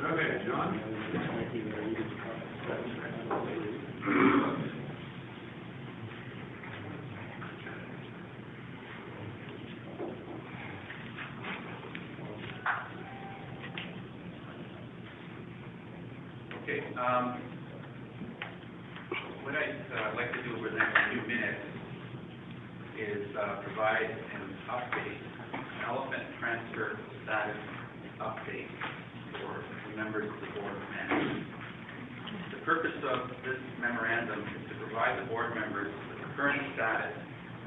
Okay, John. Okay, what I'd like to do over the next few minutes is provide an update, an elephant transfer status update for members of the Board of Management. The purpose of this memorandum is to provide the board members with the current status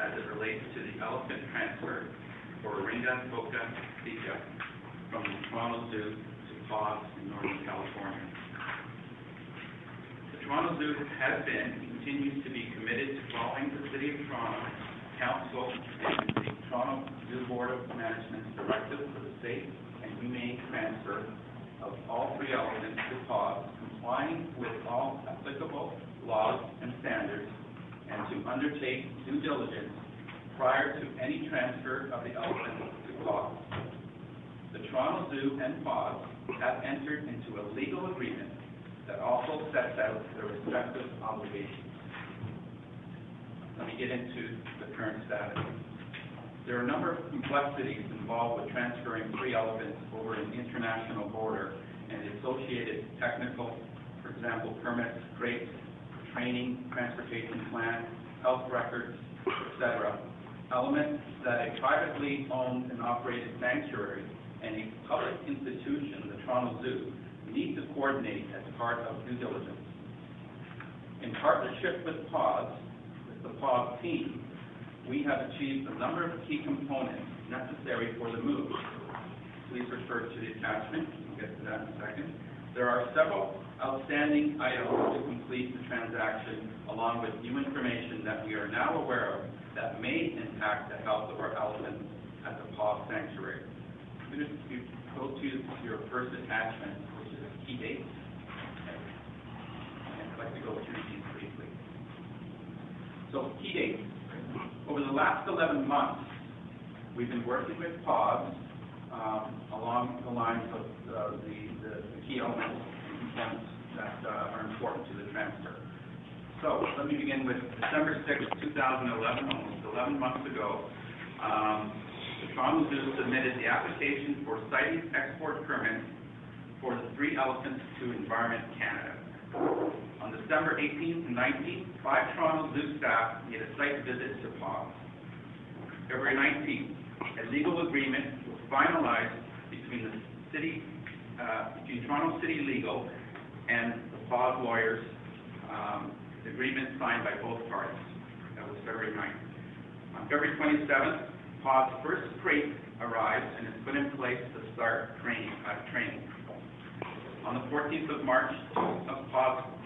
as it relates to the elephant transfer for Ringa Boca Sika from the Toronto Zoo to P.A.W.S in Northern California. The Toronto Zoo has been and continues to be committed to following the City of Toronto Council and the Toronto Zoo Board of Management's directive for the safe and humane transfer of all three elephants to P.A.W.S, complying with all applicable laws and standards, and to undertake due diligence prior to any transfer of the elephants to P.A.W.S. The Toronto Zoo and P.A.W.S have entered into a legal agreement that also sets out their respective obligations. Let me get into the current status. There are a number of complexities involved with transferring three elephants over an international border and the associated technical, for example, permits, crates, training, transportation plan, health records, etc. Elements that a privately owned and operated sanctuary and a public institution, the Toronto Zoo, need to coordinate as part of due diligence. In partnership with P.A.W.S, with the P.A.W.S team, we have achieved a number of key components necessary for the move. Please refer to the attachment. We'll get to that in a second. There are several outstanding items to complete the transaction, along with new information that we are now aware of that may impact the health of our elephants at the P.A.W.S sanctuary. If you go to your first attachment, which is key dates, and I'd like to go through these briefly. So, key dates. Over the last 11 months, we've been working with P.A.W.S along the lines of the key elements and components that are important to the transfer. So, let me begin with December 6, 2011, almost 11 months ago. The Toronto Zoo submitted the application for sighting export permits for the three elephants to Environment Canada. On December 18th and 19th, 5 Toronto Zoo staff made a site visit to P.A.W.S. February 19th, a legal agreement was finalized between the city, between Toronto City Legal and the P.A.W.S lawyers. The agreement signed by both parties. That was February 9th. On February 27th, P.A.W.S first crate arrived and is put in place to start training. On the 14th of March, of P.A.W.S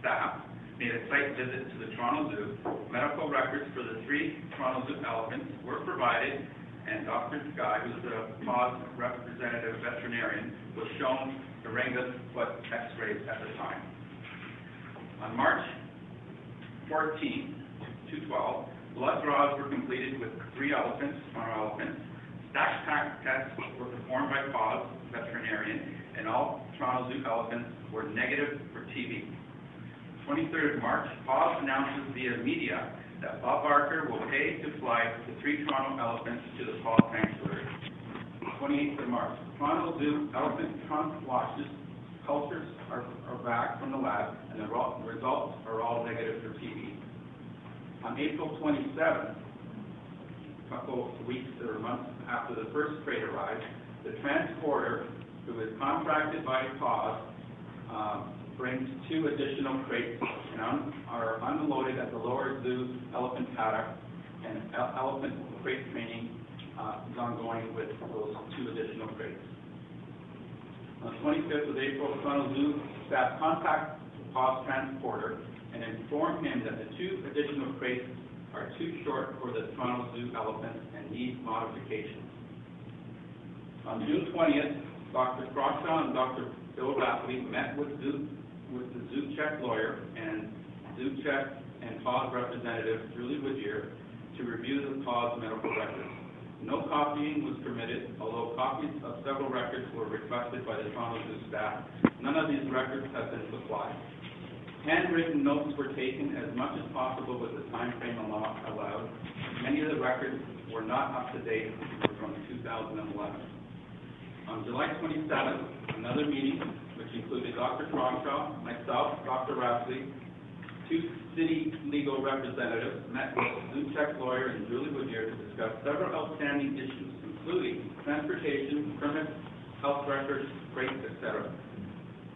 staff made a site visit to the Toronto Zoo. Medical records for the 3 Toronto Zoo elephants were provided, and Dr. Guy, who's the P.A.W.S representative veterinarian, was shown the Ringa foot x-rays at the time. On March 14th, 2012, blood draws were completed with 3 elephants, Toronto elephants. Stack pack tests were performed by P.A.W.S veterinarian, and all Toronto Zoo elephants were negative for TB. 23rd of March, P.A.W.S announces via media that Bob Barker will pay to fly the 3 Toronto elephants to the P.A.W.S sanctuary. 28th of March, Toronto Zoo elephant trunk washes cultures are back from the lab, and the results are all negative for TB. On April 27th, a couple of weeks or months after the first crate arrived, the transporter, who is contracted by P.A.W.S, brings 2 additional crates and are unloaded at the lower zoo elephant paddock, and elephant crate training is ongoing with those 2 additional additional crates. On the 25th of April, Toronto Zoo staff contacted the P.A.W.S transporter and informed him that the 2 additional crates are too short for the Toronto Zoo elephants and need modifications. On June 20th, Dr. Crawshaw and Dr. Bill Rapley met with the Zoo Check lawyer and Zoo Check and P.A.W.S representative Julie Woodyear to review the P.A.W.S medical records. No copying was permitted, although copies of several records were requested by the Toronto Zoo staff. None of these records have been supplied. Handwritten notes were taken as much as possible with the time frame allowed. Many of the records were not up to date, from 2011. On July 27th, another meeting, which included Dr. Crawshaw, myself, Dr. Rapley, 2 city legal representatives, met with the Zoo Check lawyer and Julie Woodyear to discuss several outstanding issues, including transportation, permits, health records, freight, etc.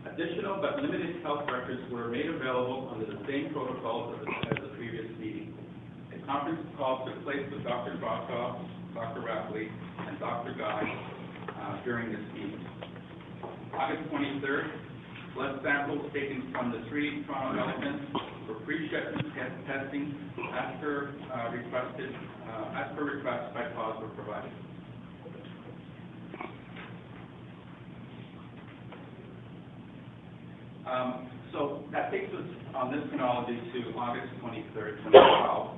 Additional but limited health records were made available under the same protocols as the previous meeting. A conference call took place with Dr. Crawshaw, Dr. Rapley, and Dr. Guy during this meeting. August 23rd, blood samples taken from the 3 Toronto elephants for pre-shipment testing as per request by P.A.W.S were provided. So that takes us on this chronology to August 23rd, 2012.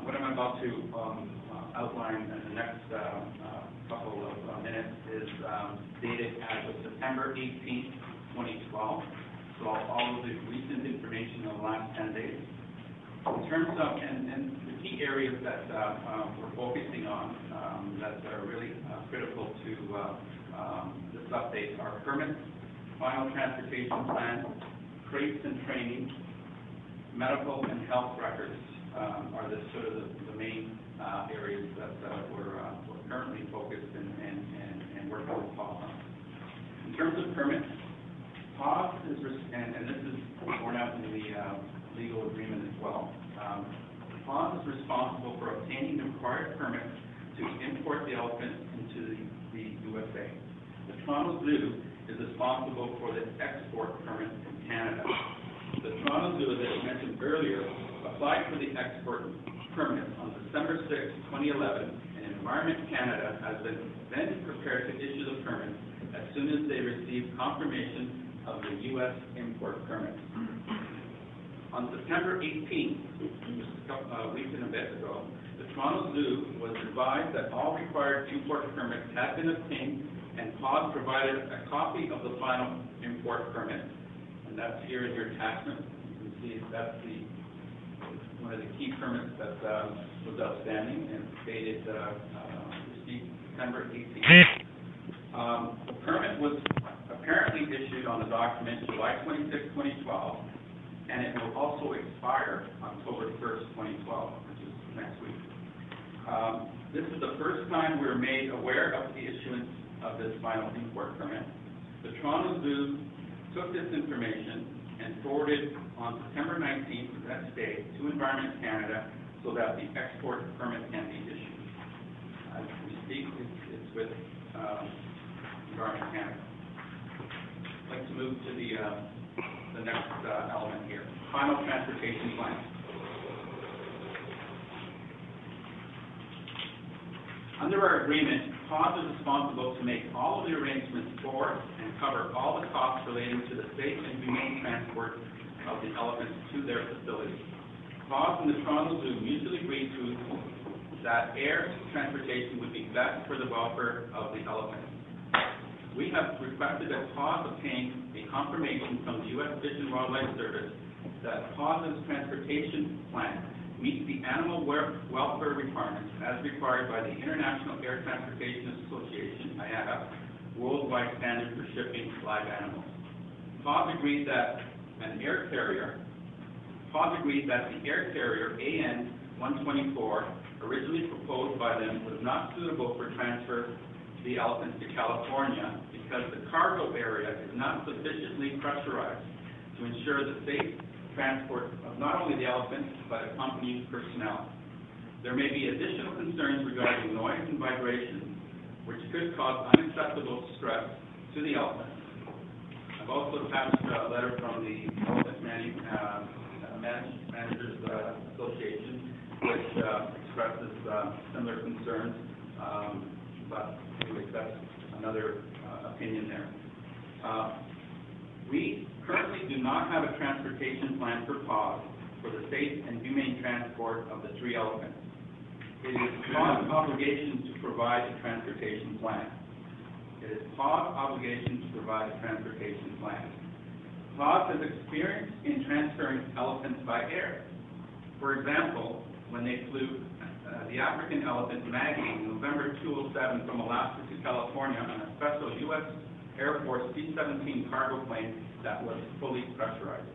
What I'm about to outline in the next couple of minutes is dated as of September 18th, 2012. So all of the recent information in the last 10 days. In terms of, and the key areas that we're focusing on that are really critical to this update are permits, final transportation plan, crates and training, medical and health records are the sort of the main areas that we're currently focused and working with P.A.W.S on. In terms of permits, P.A.W.S is, and this is borne out in the legal agreement as well. P.A.W.S is responsible for obtaining the required permits to import the elephant into the USA. The Toronto Zoo is responsible for the export permit from Canada. The Toronto Zoo, as I mentioned earlier, applied for the export permit on December 6, 2011, and Environment Canada has been then prepared to issue the permit as soon as they receive confirmation of the U.S. import permit. On September 18th, just a week and a bit ago, the Toronto Zoo was advised that all required import permits had been obtained, and P.A.W.S provided a copy of the final import permit, and that's here in your attachment. You can see that's one of the key permits that was outstanding and dated received September 18th. The permit was apparently issued on the document July 26, 2012, and it will also expire October 1st, 2012, which is next week. This is the first time we were made aware of the issuance of this final import permit. The Toronto Zoo took this information and forwarded on September 19th, that day, to Environment Canada so that the export permit can be issued. As we speak, it's with Environment Canada. I'd like to move to the next element here, final transportation plan. Under our agreement, P.A.W.S is responsible to make all of the arrangements for and cover all the costs relating to the safe and humane transport of the elephants to their facilities. P.A.W.S and the Toronto Zoo mutually agreed to that air transportation would be best for the welfare of the elephants. We have requested that P.A.W.S obtain a confirmation from the U.S. Fish and Wildlife Service that P.A.W.S' transportation plan meets the animal welfare requirements as required by the International Air Transportation Association, IATA, worldwide standard for shipping live animals. P.A.W.S agreed that the air carrier AN-124, originally proposed by them, was not suitable for transfer of the elephants to California because the cargo area is not sufficiently pressurized to ensure the safe transport of not only the elephants, but accompanying personnel. There may be additional concerns regarding noise and vibration which could cause unacceptable stress to the elephant. I've also attached a letter from the Elephant Managers Association, which expresses similar concerns, but anyway, that's another opinion there. We currently do not have a transportation plan for P.A.W.S for the safe and humane transport of the 3 elephants. It is P.A.W.S obligation to provide a transportation plan. It is P.A.W.S obligation to provide a transportation plan. P.A.W.S has experience in transferring elephants by air. For example, when they flew the African elephant Maggie in November 2007 from Alaska to California on a special U.S. Air Force C-17 cargo plane that was fully pressurized.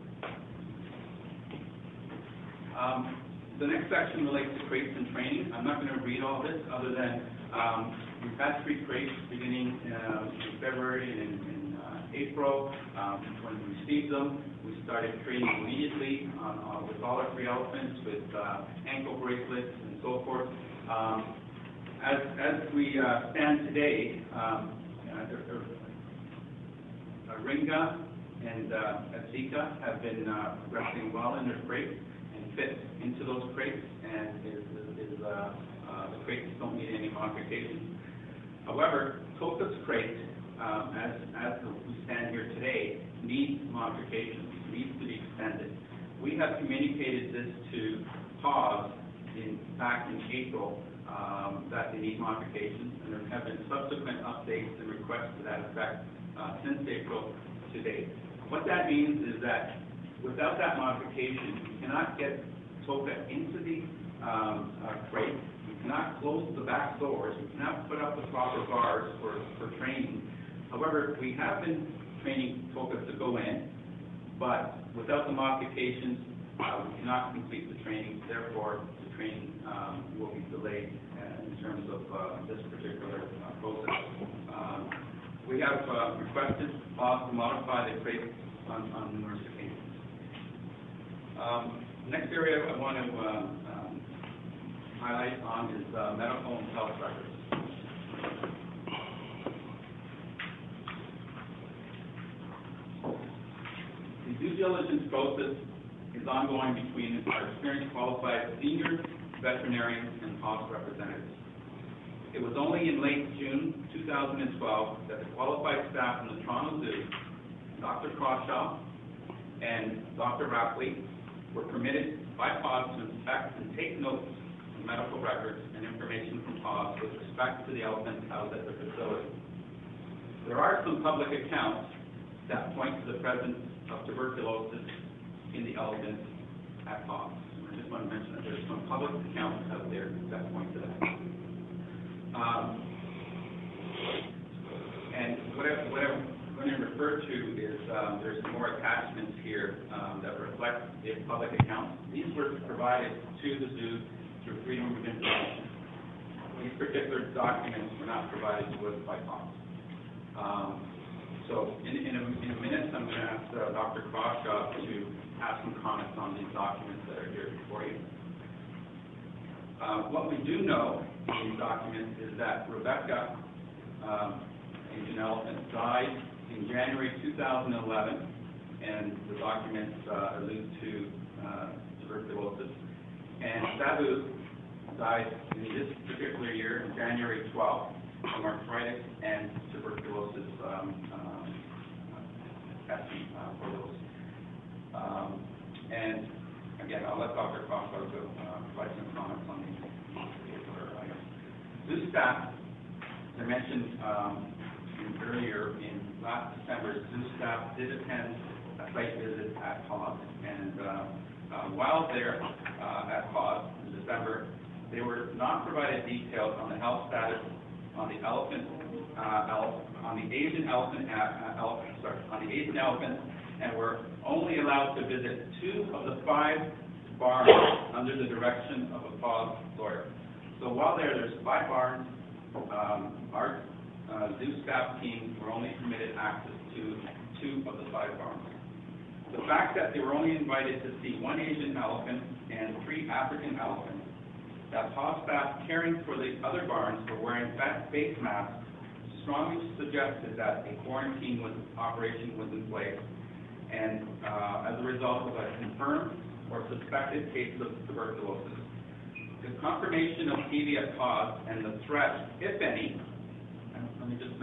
The next section relates to crates and training. I'm not going to read all this other than we've had 3 crates beginning in February and in April. When we received them, we started training immediately with all our 3 elephants with ankle bracelets and so forth. As we stand today, Ringa and Avila have been progressing well in their crates and fit into those crates, and the crates don't need any modifications. However, Toka's crate, as we stand here today, needs modifications, needs to be extended. We have communicated this to P.A.W.S back in April that they need modifications, and there have been subsequent updates and requests to that effect since April to date. What that means is that without that modification, you cannot get Toka into the crate, you cannot close the back doors, you cannot put up the proper bars for training. However, we have been training Toka to go in, but without the modifications, we cannot complete the training. Therefore, the training will be delayed in terms of this particular process. We have requested P.A.W.S to modify the crate on numerous occasions. Next area I want to highlight on is medical and health records. The due diligence process is ongoing between our experienced qualified senior veterinarians and P.A.W.S representatives. It was only in late June 2012 that the qualified staff from the Toronto Zoo, Dr. Crawshaw and Dr. Rapley, were permitted by P.A.W.S to inspect and take notes of medical records and information from P.A.W.S with respect to the elephants housed at the facility. There are some public accounts that point to the presence of tuberculosis in the elephants at P.A.W.S. I just want to mention that there's some public accounts out there that point to that. And what I'm going to refer to is there's more attachments here that reflect the public accounts. These were provided to the zoo through Freedom of Information. These particular documents were not provided to us by P.A.W.S. So in a minute, I'm going to ask Dr. Crawshaw to have some comments on these documents that are here before you. What we do know in these documents is that Rebecca, Asian elephant, died in January 2011, and the documents allude to tuberculosis. And Sabu died in this particular year, January 12th, from arthritis and tuberculosis testing for those. And again, I'll let Dr. Crawford provide some comments on these particular items. Zoo staff, as I mentioned earlier, in last December, zoo staff did attend a site visit at P.A.W.S. And while there at P.A.W.S. in December, they were not provided details on the health status on the elephant, on the Asian elephant, on the Asian elephant, and were only allowed to visit 2 of the 5 barns under the direction of a P.A.W.S. lawyer. So while there's 5 barns, our zoo staff team were only permitted access to 2 of the 5 barns. The fact that they were only invited to see 1 Asian elephant and 3 African elephants, that P.A.W.S. staff caring for the other barns were wearing face masks strongly suggested that a quarantine operation was in place, and as a result of a confirmed or suspected case of tuberculosis. The confirmation of P.A.W.S and the threat, if any, and let me just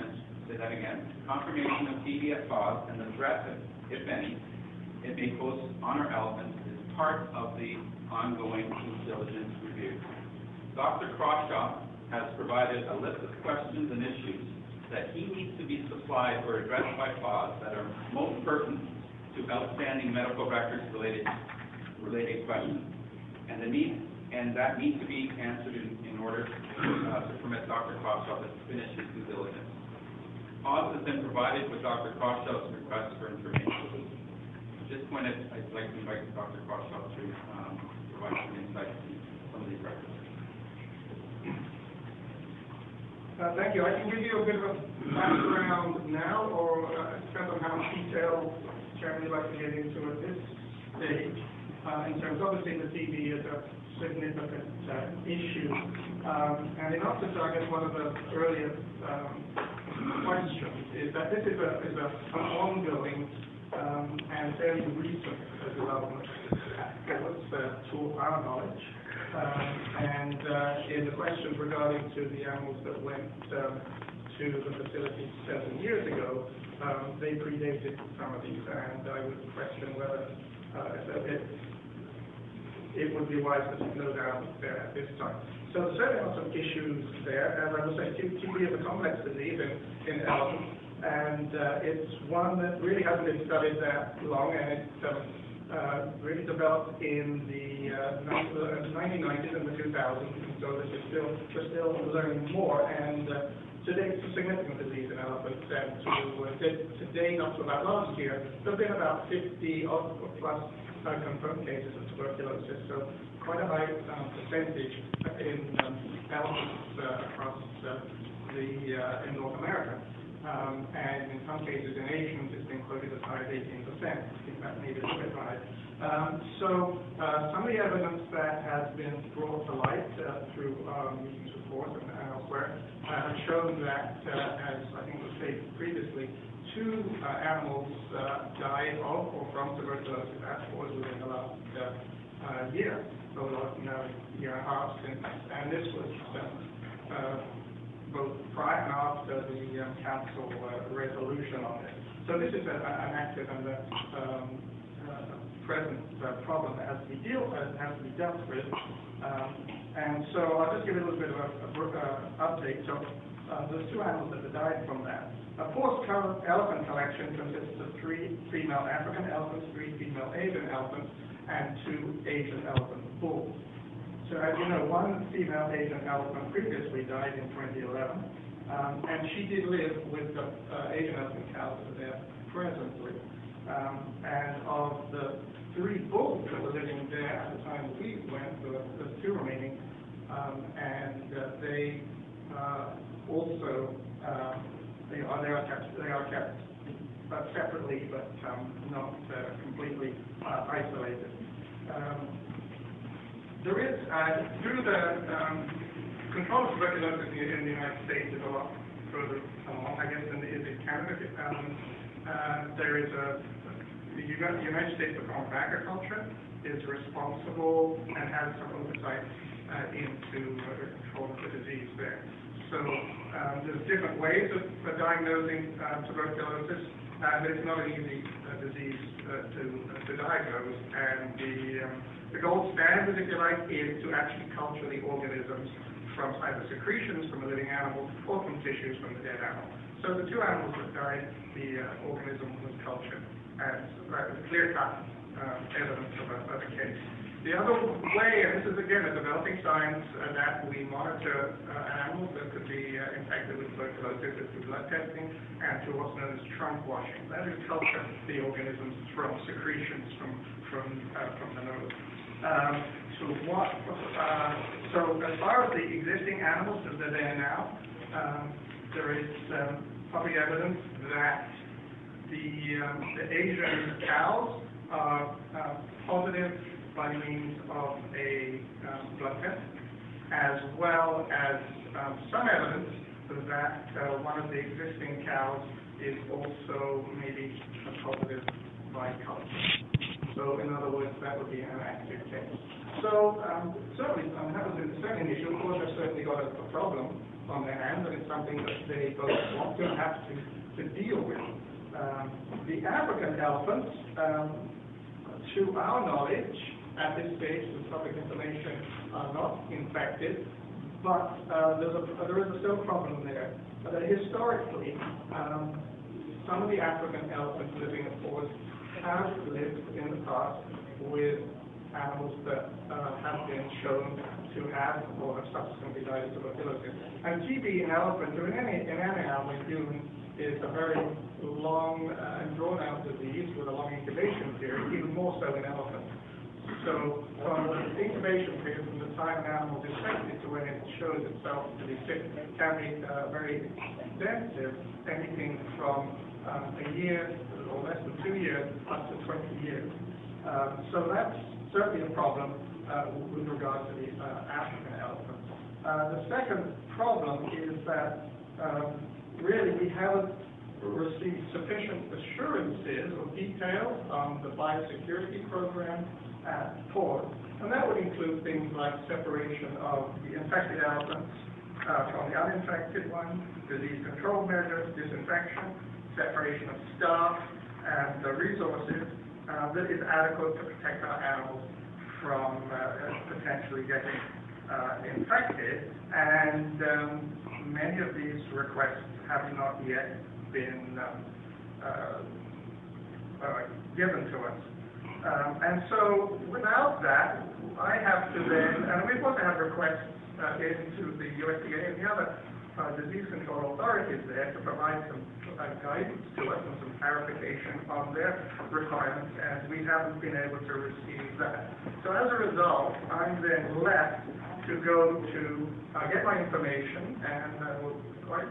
say that again, confirmation of P.A.W.S and the threat, if any, it may pose on our elephants is part of the ongoing due diligence review. Dr. Crawshaw has provided a list of questions and issues that he needs to be supplied or addressed by P.A.W.S that are most pertinent to outstanding medical records related questions, and that needs to be answered in order to permit Dr. Crawshaw to finish his due diligence. P.A.W.S has been provided with Dr. Crawshaw's request for information. At this point, I'd like to invite Dr. Crawshaw to provide some insight to some of these records. Thank you. I can give you a bit of a background now, or it depends on how much detail Chairman would like to get into at this stage. In terms, obviously, the TB is a significant issue. And in answer to, I guess, one of the earlier questions is that this is an ongoing and fairly recent development to our knowledge. And in the questions regarding to the animals that went to the facility 7 years ago, they predated some of these, and I would question whether it would be wise to slow down there at this time. So there certainly are some issues there, and I would say TB is a complex disease in elephants, and it's one that really hasn't been studied that long, and it's really developed in the 1990s and the 2000s, and so this is we're still learning more, and today it's a significant disease in elephants, and to date, up to about last year, there have been about 50 plus confirmed cases of tuberculosis, so quite a high percentage in elephants across in North America. And in some cases in Asians, it's been quoted as high as 18%. I think that may be a bit high. So some of the evidence that has been brought to light through meetings reports and elsewhere have shown that, as I think was stated previously, 2 animals died of or from tuberculosis at P.A.W.S within the last year, so year and a half since, and this was both prior and after the council resolution on it. So this is an active and present problem that has to be dealt with. And so I'll just give you a little bit of an update. So there's 2 animals that have died from that. P.A.W.S elephant collection consists of 3 female African elephants, 3 female Asian elephants, and 2 Asian elephant bulls. So as you know, 1 female Asian elephant previously died in 2011, and she did live with the Asian elephant cows that are there presently. And of the 3 bulls that were living there at the time we went, there's 2 remaining, and they also they are kept separately, but not completely isolated. There is, through the control of tuberculosis in the United States is a lot further along, I guess, than it is in Canada. There is the United States Department of Agriculture is responsible and has some oversight into the control of the disease there. So there's different ways of diagnosing tuberculosis, but it's not an easy disease to diagnose, and the gold standard, if you like, is to actually culture the organisms from either secretions from a living animal or from tissues from the dead animal. So the 2 animals that died, the organism was cultured as clear-cut evidence of a case. The other way, and this is again a developing science, that we monitor animals that could be infected with tuberculosis is through blood testing and through what's known as trunk washing. That is culture the organisms from secretions from the nose. So as far as the existing animals that are there now, there is public evidence that the Asian cows are positive by means of a blood test, as well as some evidence that one of the existing cows is also maybe a positive by culture. So in other words, that would be an active case. So certainly, that was the second issue. Of course, they've certainly got a problem on their hands, and it's something that they both want to have to deal with. The African elephants, to our knowledge, at this stage, the public information are not infected, but there is a still problem there. Historically, some of the African elephants living in forests have lived in the past with animals that have been shown to have or have subsequently died of tuberculosis. And TB in elephants, or in any animal in human, is a very long and drawn-out disease with a long incubation period, even more so in elephants. So from the incubation period, from the time an animal is infected to when it shows itself to be sick, can be very extensive, anything from a year or less than 2 years up to 20 years. So that's certainly a problem with regard to the African elephants. The second problem is that really we haven't received sufficient assurances or details on the biosecurity program at P.A.W.S, and that would include things like separation of the infected elephants from the uninfected ones, disease control measures, disinfection, separation of staff, and the resources that is adequate to protect our animals from potentially getting infected. And many of these requests have not yet been given to us. And so without that, I have to then, and we've also had requests into the USDA and the other disease control authorities there to provide some guidance to us and some clarification on their requirements, and we haven't been able to receive that. So as a result, I'm then left to go to get my information, and I will quite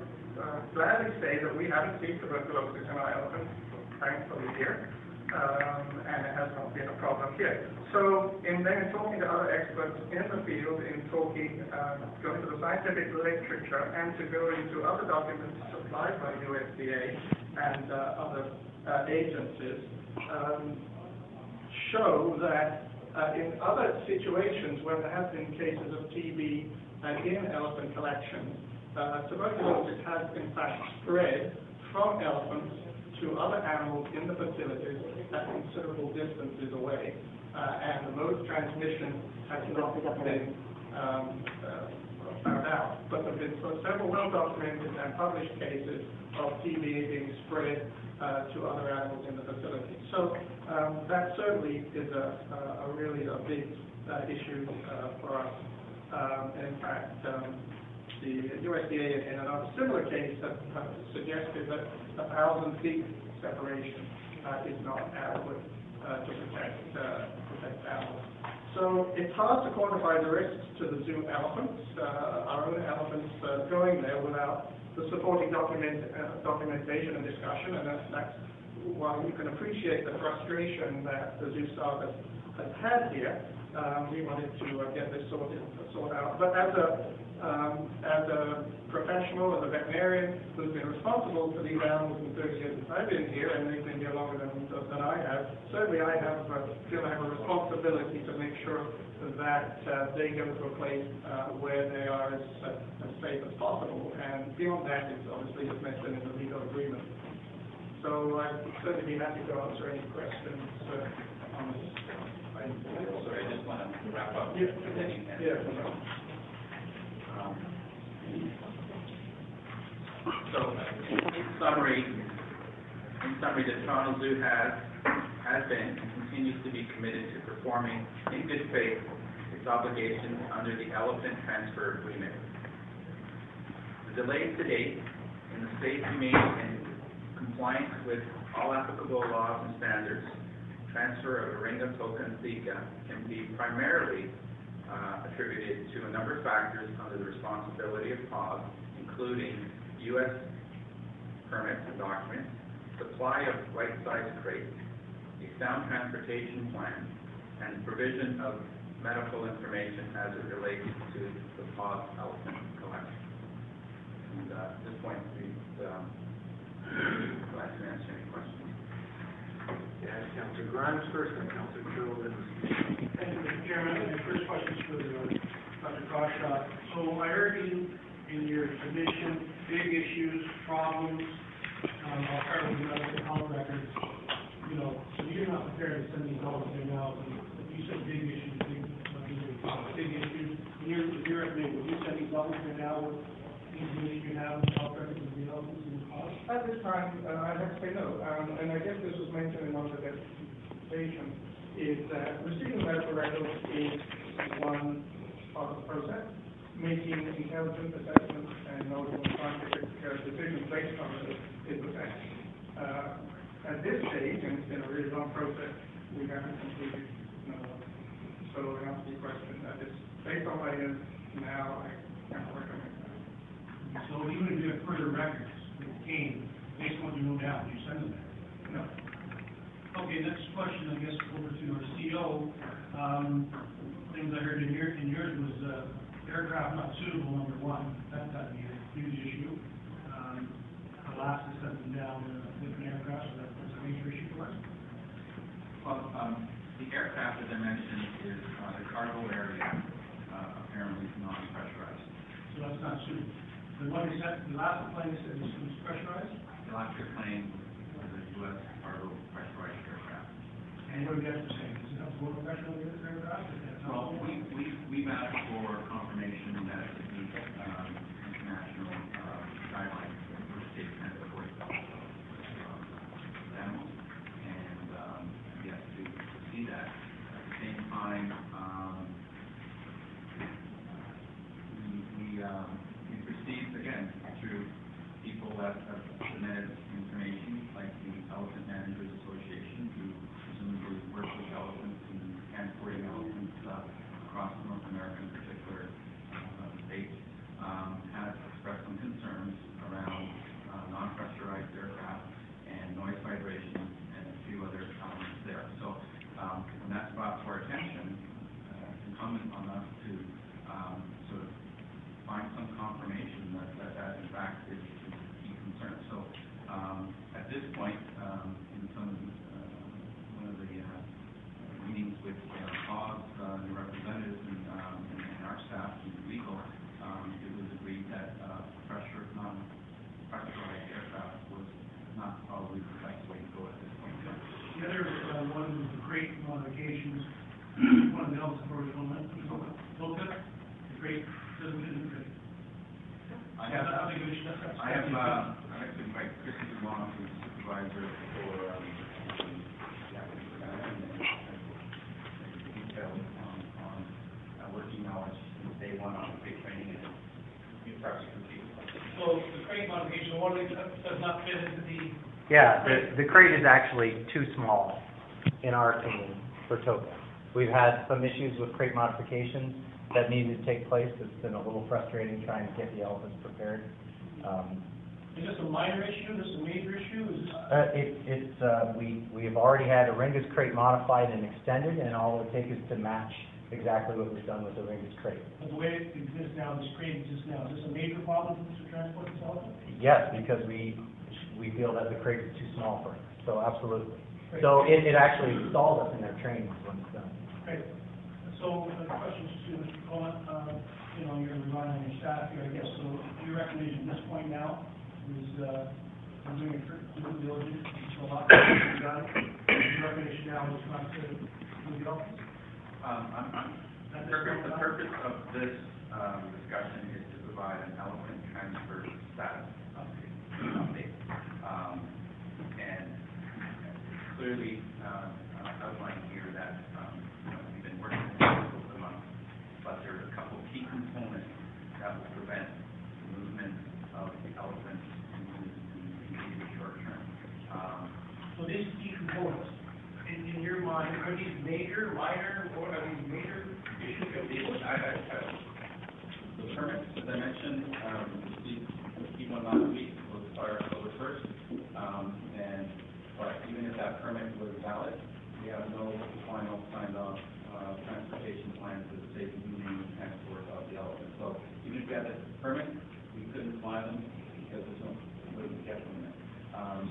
gladly say that we haven't seen tuberculosis in our elephants, thankfully, here. And it has not been a problem here. So in talking to other experts in the field, in talking, going to the scientific literature, and to go into other documents supplied by USDA and other agencies, show that in other situations where there have been cases of TB in elephant collections, tuberculosis has in fact spread from elephants to other animals in the facilities at considerable distances away, and the mode of transmission has not been found out. But there have been several well-documented and published cases of TB being spread to other animals in the facility. So that certainly is really a big issue for us. In fact, the USDA in another similar case have suggested that 1,000 feet separation is not adequate to protect animals. So it's hard to quantify the risks to the zoo elephants, our own elephants going there without the supporting documentation and discussion, and that's why you can appreciate the frustration that the zoo staff has had here. We wanted to get this sorted out. But as a professional, as a veterinarian who's been responsible for these animals in 30 years since I've been here, and they've been here longer than I have, certainly I feel I have a responsibility to make sure that they go to a place where they are as safe as possible. And beyond that, it's obviously as mentioned in the legal agreement. So I'd certainly be happy to answer any questions on this. Sorry, I just want to wrap up. Yeah. So, in summary, the Toronto Zoo has been and continues to be committed to performing in good faith its obligations under the Elephant Transfer Agreement. The delays to date in the safe, humane, and compliance with all applicable laws and standards transfer of Oringa Zika can be primarily attributed to a number of factors under the responsibility of P.A.W.S, including U.S. permits and documents, supply of right-sized crates, a sound transportation plan, and provision of medical information as it relates to the P.A.W.S elephant collection. And at this point, we'd glad to answer any questions. Yeah, Councilor Grimes first, and Councilor Joe Livingston. Thank you, Mr. Chairman. My first question is for Dr. Gottschalk. So I heard you in your submission, big issues, problems, I'll start with the medical health records. You know, so you're not prepared to send these all to now. You said big issues, big issues. In your opinion, would you send these all to now with these you have health records and the elements and the cost? At this time, I have to say no, and I guess this was mentioned in one of the presentations, is that receiving medical records is one part of the process. Making intelligent assessments and knowledgeable scientific decisions based on it is the next. At this stage, and it's been a really long process, we haven't completed so to answer your question, that is based on what it is now, I can't recommend that. So even if you have further records that came based on what you know now, would you send them there? No. Okay, next question, I guess, over to our CEO. Things I heard in yours was aircraft not suitable, number one. That's got to be a huge issue. Alaska sent them down different aircraft, so that's a major issue for us. Well, the aircraft, as I mentioned, is the cargo area apparently is non-pressurized. So that's not suitable. The one they sent, the last plane said it was pressurized? The last plane was a U.S. cargo pressurized aircraft. And what do you have to say? Does it have to go pressure on the aircraft? Well, we've asked for confirmation that it meets international guidelines for state transport animals, and yes, to see that. At the same time, we received, again, through people that have submitted information, like the Elephant Managers Association, who presumably work with elephants and transporting elephants across North America, in particular states, has expressed some concerns around non-pressurized aircraft and noise vibration and a few other elements there. So when that's brought to our attention, it's incumbent on us to sort of find some confirmation that in fact is a key concern. So at this point, in some of the, one of the meetings with P.A.W.S, the representatives and our staff and legal, it was agreed that non-pressurized aircraft was not probably the best way to go at this point. The other one was the crate modifications. One of the elements for the crate doesn't fit in the crate. I have actually my Christy Long, who's the supervisor for details on working knowledge since day one on crate training and new practice compete. So the crate modification, one of these does not fit into the... Yeah, the crate is actually too small, in our opinion, for Toga. We've had some issues with crate modifications that needed to take place. It's been a little frustrating trying to get the elephants prepared. Is this a minor issue? Is this a major issue? Is this... We have already had a Ringus crate modified and extended, and all it would take is to match exactly what was done with the Ringus crate. But the way it exists now, this crate exists now, is this a major problem for Mr. Transport this elephant? Yes, because we feel that the crate is too small for it. So absolutely. Great. So it actually stalled us in their training when it's done. Great. So the question to Mr. Cohen, you're relying on your staff here, I guess. So your recommendation at this point now is doing due diligence, so a lot of things are done. Your recommendation now is not to move the office? The purpose of this discussion is to provide an elephant transfer status update. And clearly outlined here that we've been working on this over the months, but there are a couple of key components that will prevent the movement of the elephant in the short term. So these key components, in your mind, are these major, minor, or are these major issues? The permits, as I mentioned, received one last week, will expire October 1st. But even if that permit was valid, we have no final signed off transportation plan for the safe and humane transport of the elephant. So even if we had a permit, we couldn't fly them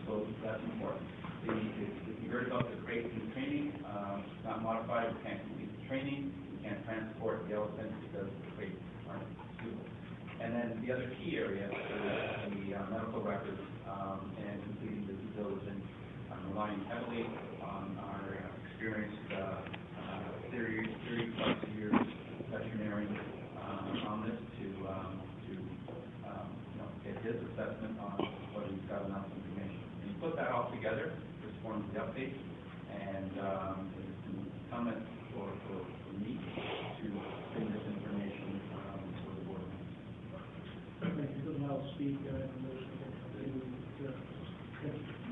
So that's important. If you heard about the crate and training, it's not modified, we can't complete the training, we can't transport the elephants because the crates aren't suitable. And then the other key area is the medical records and completing the due diligence, relying heavily on our experienced 30-plus years veterinarian on this to get his assessment on whether he's got enough information. And you put that all together, this forms the update, and it's incumbent for me to bring this information to the board. Thank you. I'll speak in relation to